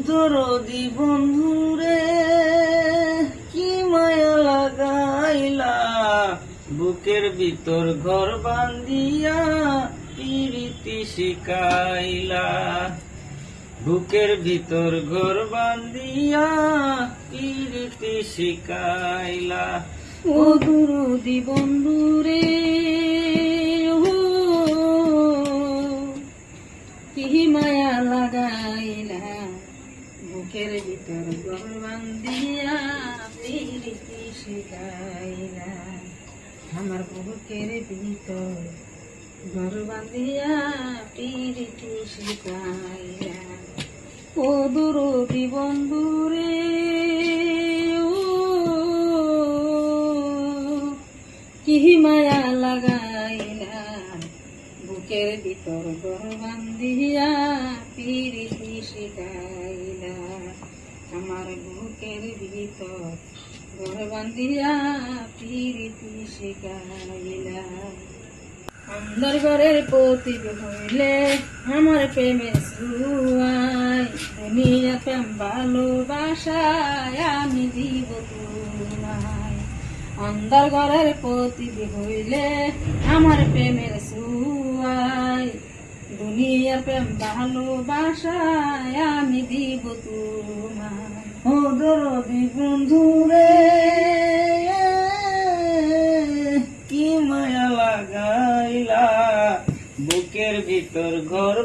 দরদি বন্ধুরে কি মায়া লাগাইলা, বুকের ভিতর ঘর বান্ধিয়া পিরিতি শিখাইলা। বুকের ভিতর ঘর বান্ধিয়া পিরিতি শিখাইলা। ও দরদি বন্ধুরে কি মায়া লাগাইলা, বুকের ভিতর ঘর বান্ধিয়া পিরিতি শিখাইলা। আমার বুকের ভিতর ঘর বান্ধিয়া পিরিতি শিখাইলা। ও দরদি বন্ধুরে কি মায়া লাগাইলা, বুকের ভিতর ঘর বান্ধিয়া পিরিতি শিখাইলা। আমার বুকের ভিতর ঘর বান্ধিয়া পিরিতি শিখাইলা। অন্ধর ঘরের প্রতি হইলে আমার প্রেমের শুরুয়ায়, দুনিয়া প্রেম ভালোবাসায় আমি দিব তোমায়। অন্ধর ঘরের প্রতি হইলে আমার প্রেমের শুরুয়ায়, দুনিয়ার প্রেম ভালোবাসায় আমি দিব তোমায়। ও দরদি বন্ধুরে কি মায়া লাগাইলা, বুকের ভিতর ঘর